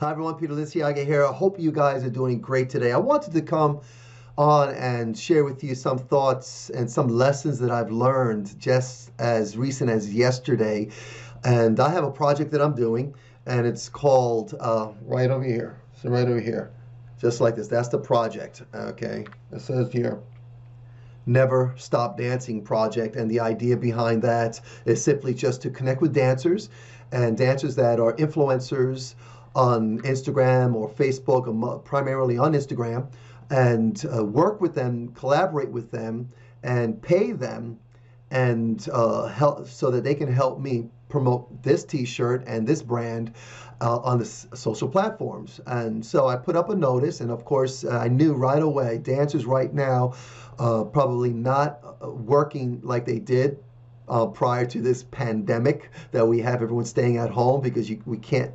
Hi everyone, Peter Liciaga here. I hope you guys are doing great today. I wanted to come on and share with you some thoughts and some lessons that I've learned just as recent as yesterday. And I have a project that I'm doing, and it's called right over here. So right over here, just like this. That's the project. Okay, it says here, Never Stop Dancing Project, and the idea behind that is simply just to connect with dancers and dancers that are influencers on Instagram or Facebook, or primarily on Instagram, and work with them, collaborate with them, and pay them, and help so that they can help me promote this T-shirt and this brand on the social platforms. And so I put up a notice, and of course I knew right away dancers right now probably not working like they did prior to this pandemic that we have, everyone staying at home because we can't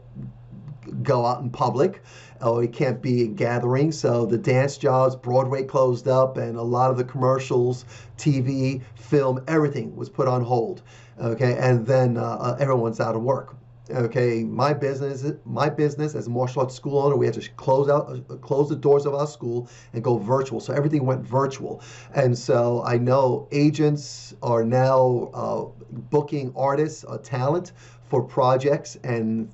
go out in public, or we can't be in gatherings. So the dance jobs, Broadway closed up, and a lot of the commercials, TV, film, everything was put on hold. Okay, and then everyone's out of work. Okay, my business as a martial arts school owner, we had to close the doors of our school and go virtual. So everything went virtual, and so I know agents are now booking artists, talent for projects, and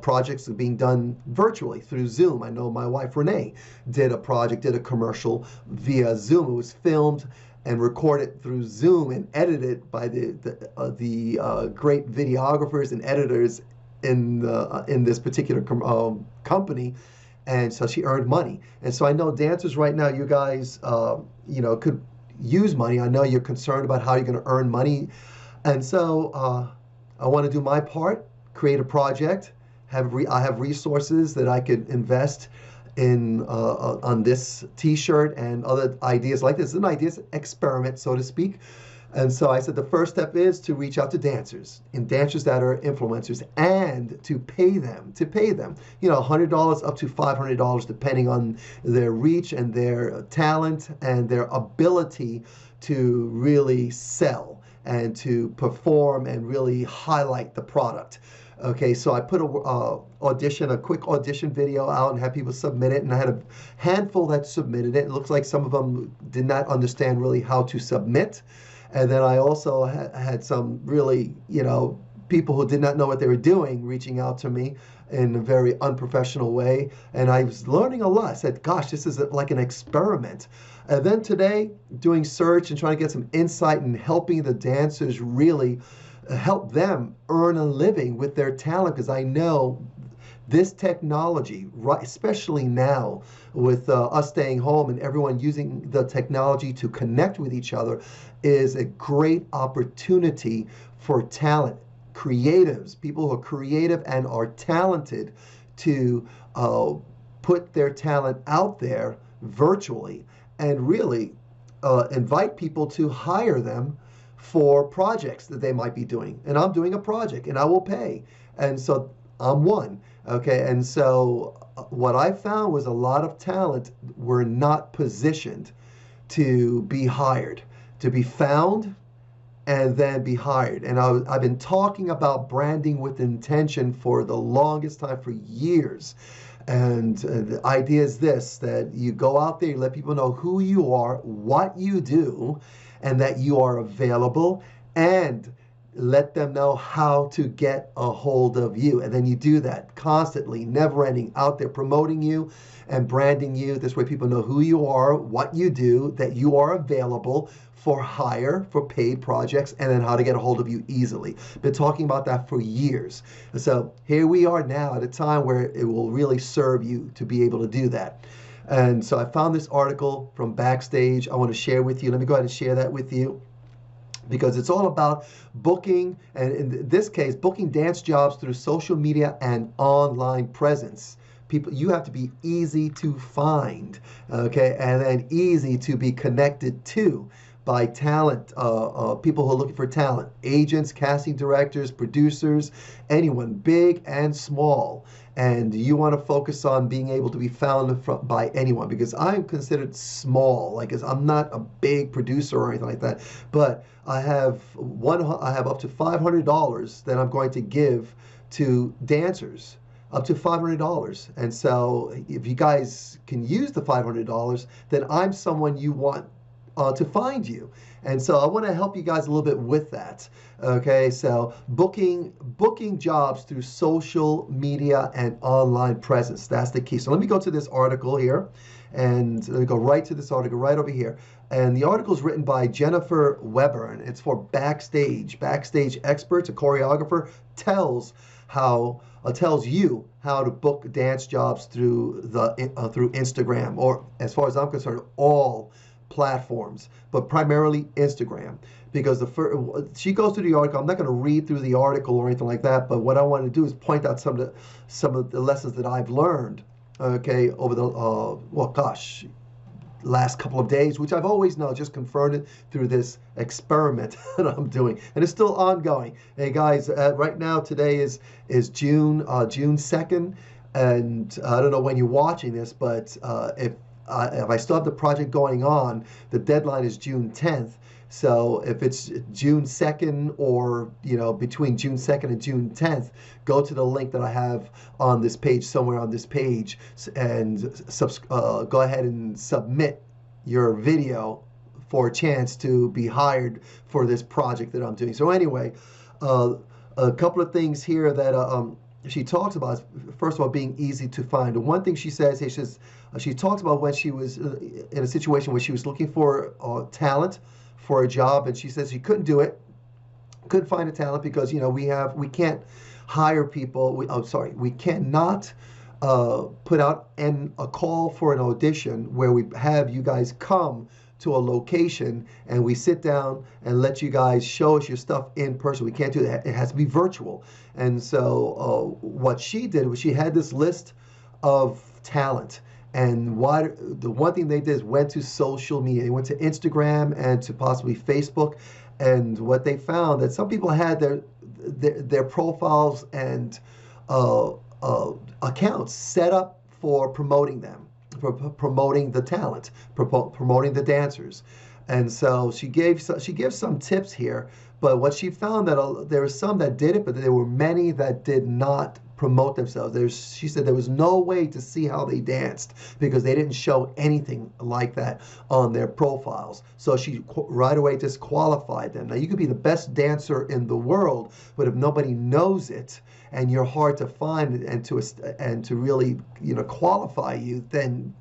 projects are being done virtually through Zoom. I know my wife Renee did a commercial via Zoom. It was filmed and recorded through Zoom and edited by the great videographers and editors in this particular company, and so she earned money. And so I know dancers right now, you guys, could use money. I know you're concerned about how you're going to earn money, and so I want to do my part, create a project. I have resources that I could invest in on this T-shirt and other ideas like this. It's an ideas experiment, so to speak. And so I said the first step is to reach out to dancers and dancers that are influencers, and to pay them, $100 up to $500, depending on their reach and their talent and their ability to really sell and to perform and really highlight the product. Okay, so I put a quick audition video out and had people submit it, and I had a handful that submitted it. It looks like some of them did not understand really how to submit. And then I also had some really, people who did not know what they were doing reaching out to me in a very unprofessional way. And I was learning a lot. I said, gosh, this is like an experiment. And then today, doing search and trying to get some insight and helping the dancers really help them earn a living with their talent, because I know this technology, right, especially now with us staying home and everyone using the technology to connect with each other, is a great opportunity for talent, creatives, people who are creative and are talented, to put their talent out there virtually and really invite people to hire them for projects that they might be doing. And I'm doing a project and I will pay. And so I'm one. Okay. And so what I found was a lot of talent were not positioned to be hired, to be found and then be hired. And I've been talking about branding with intention for the longest time, for years. And the idea is this, that you go out there, you let people know who you are, what you do, and that you are available, and let them know how to get a hold of you. And then you do that constantly, never ending, out there promoting you and branding you. This way people know who you are, what you do, that you are available for hire, for paid projects, and then how to get a hold of you easily. Been talking about that for years. And so here we are now at a time where it will really serve you to be able to do that. And so I found this article from Backstage I want to share with you. Let me go ahead and share that with you, because it's all about booking, and in this case, booking dance jobs through social media and online presence. People, you have to be easy to find, okay, and then easy to be connected to by talent, people who are looking for talent, agents, casting directors, producers, anyone, big and small. And you want to focus on being able to be found by anyone, because I'm considered small. Like, I'm not a big producer or anything like that, but I have up to $500 that I'm going to give to dancers up to $500. And so if you guys can use the $500, then I'm someone you want to find you. And so I want to help you guys a little bit with that. Okay, so booking jobs through social media and online presence. That's the key. So let me go to this article here, and let me go right to this article right over here. And the article is written by Jennifer Weber, and it's for Backstage. Backstage Experts, a choreographer, tells you how to book dance jobs through Instagram, or as far as I'm concerned, all platforms, but primarily Instagram. Because she goes through the article. I'm not going to read through the article or anything like that, but what I want to do is point out some of the lessons that I've learned, okay, over the last couple of days, which I've always known, just confirmed it through this experiment that I'm doing, and it's still ongoing. Hey guys, right now today is June 2nd, and I don't know when you're watching this, but if I still have the project going on, the deadline is June 10th. So if it's June 2nd or, between June 2nd and June 10th, go to the link that I have on this page, somewhere on this page, and go ahead and submit your video for a chance to be hired for this project that I'm doing. So anyway, a couple of things here that she talks about. First of all, being easy to find. And one thing she says, she talks about when she was in a situation where she was looking for talent for a job, and she says she couldn't do it, couldn't find a talent because we can't hire people. We cannot put out a call for an audition where we have you guys come to a location and we sit down and let you guys show us your stuff in person. We can't do that. It has to be virtual. And so what she did was she had this list of talent. And the one thing they did is went to social media. They went to Instagram and to possibly Facebook. And what they found, that some people had their profiles and accounts set up for promoting them, for promoting the talent, promoting the dancers. And so she gives some tips here. But what she found, that there were some that did it, but there were many that did not promote themselves. She said there was no way to see how they danced because they didn't show anything like that on their profiles. So she right away disqualified them. Now, you could be the best dancer in the world, but if nobody knows it and you're hard to find and to really qualify you, then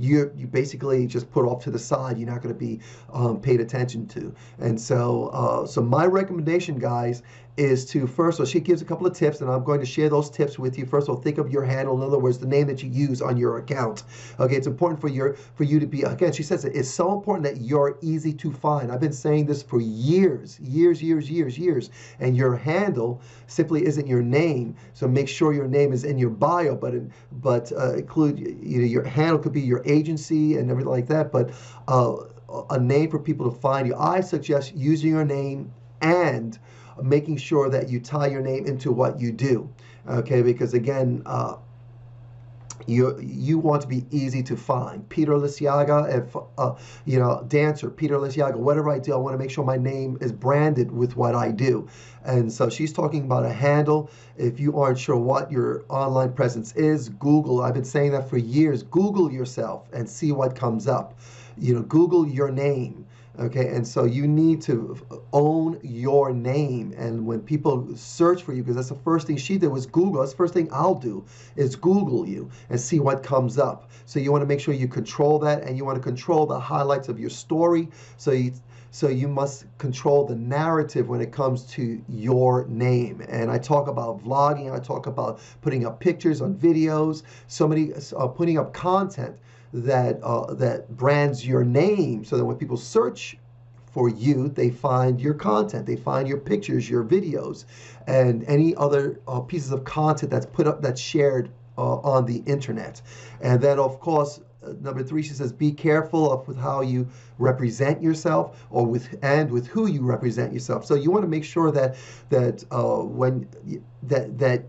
you basically just put off to the side. You're not going to be paid attention to. And so my recommendation, guys, is to first, so she gives a couple of tips, and I'm going to share those tips with you. First of all, think of your handle. In other words, the name that you use on your account. Okay, it's important for you to be, again, she says it's so important that you're easy to find. I've been saying this for years, and your handle simply isn't your name. So make sure your name is in your bio, but include, your handle could be your agency and everything like that, but a name for people to find you. I suggest using your name and making sure that you tie your name into what you do, okay? Because again, you want to be easy to find. Peter Liciaga, if dancer Peter Liciaga, whatever I do, I want to make sure my name is branded with what I do. And so she's talking about a handle. If you aren't sure what your online presence is, Google. I've been saying that for years. Google yourself and see what comes up. Google your name. Okay, and so you need to own your name. And when people search for you, because that's the first thing she did was Google. That's the first thing I'll do is Google you and see what comes up. So you want to make sure you control that, and you want to control the highlights of your story. So you must control the narrative when it comes to your name. And I talk about vlogging. I talk about putting up pictures on videos. Putting up content that brands your name, so that when people search for you, they find your content, they find your pictures, your videos, and any other pieces of content that's put up, that's shared on the internet. And then, of course, number 3, she says, be careful with how you represent yourself, or with who you represent yourself. So you want to make sure that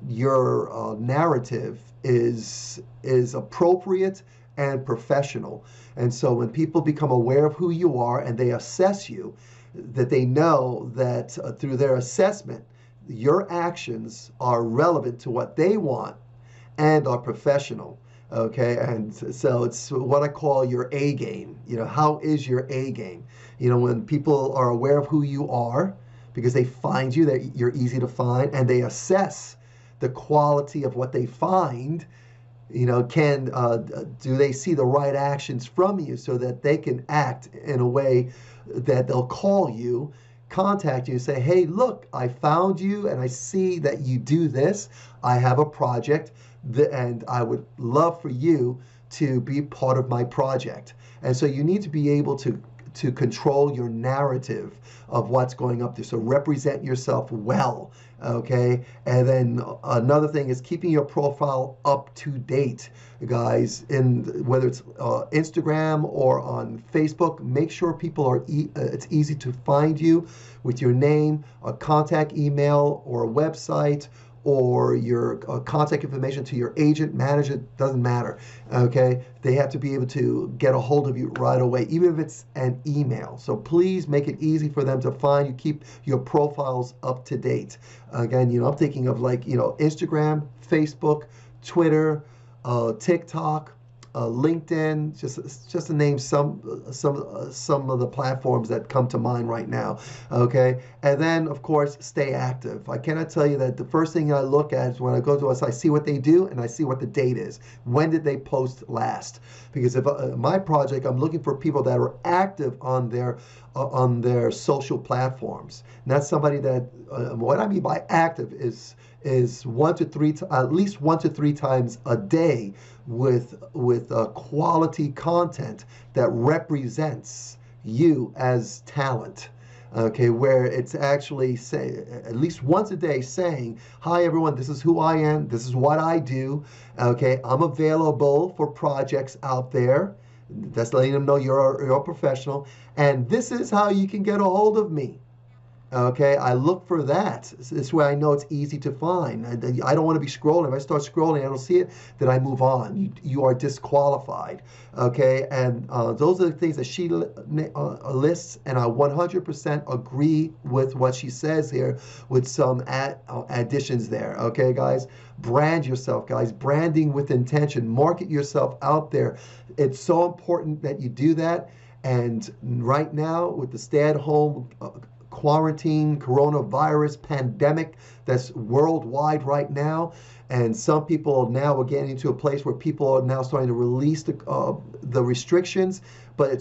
your narrative is appropriate and professional. And so when people become aware of who you are and they assess you, that they know that through their assessment, your actions are relevant to what they want, and are professional. Okay, and so it's what I call your A game. How is your A game? When people are aware of who you are, because they find you, that you're easy to find, and they assess the quality of what they find. Do they see the right actions from you so that they can act in a way that they'll call you, contact you, and say, hey, look, I found you and I see that you do this. I have a project and I would love for you to be part of my project. And so you need to be able to control your narrative of what's going up there. So represent yourself well, okay? And then another thing is keeping your profile up to date, guys. Whether it's Instagram or on Facebook, make sure people are it's easy to find you with your name, a contact email, or a website, or your contact information to your agent, manager, doesn't matter, okay? They have to be able to get a hold of you right away, even if it's an email. So please make it easy for them to find you. Keep your profiles up to date. Again, I'm thinking of Instagram, Facebook, Twitter, TikTok, LinkedIn, just to name some of the platforms that come to mind right now, okay? And then, of course, stay active. I cannot tell you that the first thing I look at is when I go to us, I see what they do and I see what the date is. When did they post last? Because if my project, I'm looking for people that are active on their social platforms. Not somebody that, what I mean by active is at least 1 to 3 times a day with quality content that represents you as talent. Okay, where it's actually at least once a day saying, hi everyone, this is who I am, this is what I do. Okay, I'm available for projects out there. That's letting them know you're a professional, and this is how you can get a hold of me. Okay, I look for that. This way I know it's easy to find. I don't want to be scrolling. If I start scrolling and I don't see it, then I move on. You are disqualified. Okay, and those are the things that she lists, and I 100% agree with what she says here with some additions there. Okay, guys? Brand yourself, guys. Branding with intention. Market yourself out there. It's so important that you do that. And right now, with the stay-at-home quarantine, coronavirus pandemic that's worldwide right now, and some people now are getting into a place where people are now starting to release the restrictions, but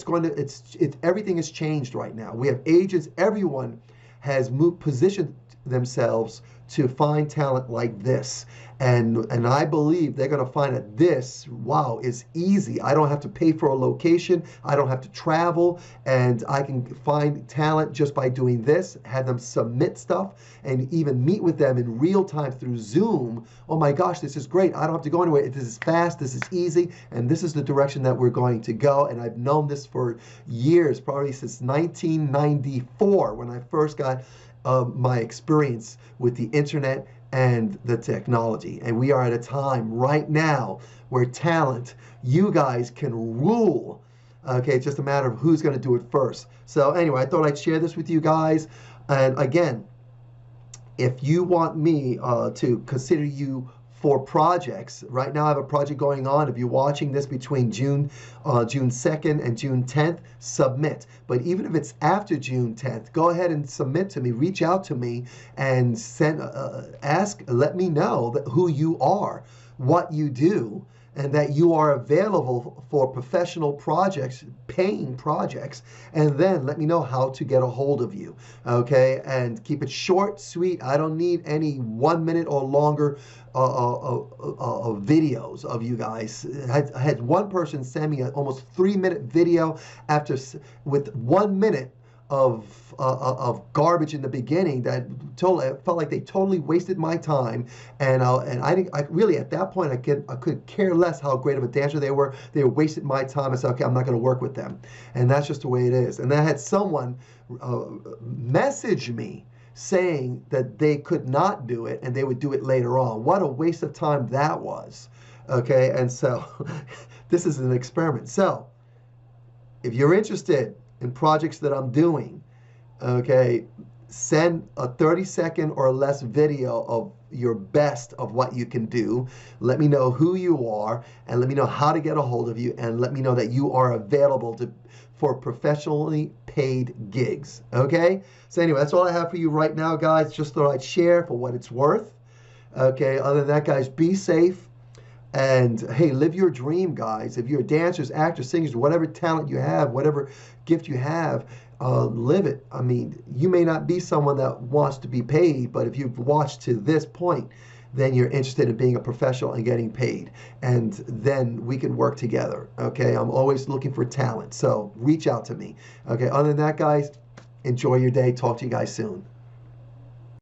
everything has changed right now. We have agents, everyone has positioned themselves to find talent like this. And I believe they're going to find that this, wow, is easy. I don't have to pay for a location. I don't have to travel. And I can find talent just by doing this, have them submit stuff, and even meet with them in real time through Zoom. Oh my gosh, this is great. I don't have to go anywhere. This is fast. This is easy. And this is the direction that we're going to go. And I've known this for years, probably since 1994, when I first got my experience with the internet and the technology. And we are at a time right now where talent, you guys can rule. Okay, it's just a matter of who's going to do it first. So anyway, I thought I'd share this with you guys. And again, if you want me to consider you for projects, right now I have a project going on. If you're watching this between June 2nd and June 10th, submit. But even if it's after June 10th, go ahead and submit to me. Reach out to me and let me know who you are, what you do, and that you are available for professional projects, paying projects, and then let me know how to get a hold of you, okay? And keep it short, sweet. I don't need any 1 minute or longer videos of you guys. I had one person send me an almost 3-minute video with 1 minute of garbage in the beginning that felt like they totally wasted my time, and I really at that point I could care less how great of a dancer they were. They wasted my time. I said, okay, I'm not going to work with them, and that's just the way it is. And then I had someone message me saying that they could not do it and they would do it later on. What a waste of time that was. Okay, and so this is an experiment. So if you're interested in projects that I'm doing, okay, send a 30-second or less video of your best of what you can do. Let me know who you are, and let me know how to get a hold of you, and let me know that you are available for professionally paid gigs. Okay? So anyway, that's all I have for you right now, guys. Just thought I'd share for what it's worth. Okay? Other than that, guys, be safe. And hey, live your dream, guys. If you're dancers, actors, singers, whatever talent you have, whatever gift you have, live it. I mean, you may not be someone that wants to be paid, but if you've watched to this point, then you're interested in being a professional and getting paid. And then we can work together. Okay? I'm always looking for talent. So reach out to me. Okay? Other than that, guys, enjoy your day. Talk to you guys soon.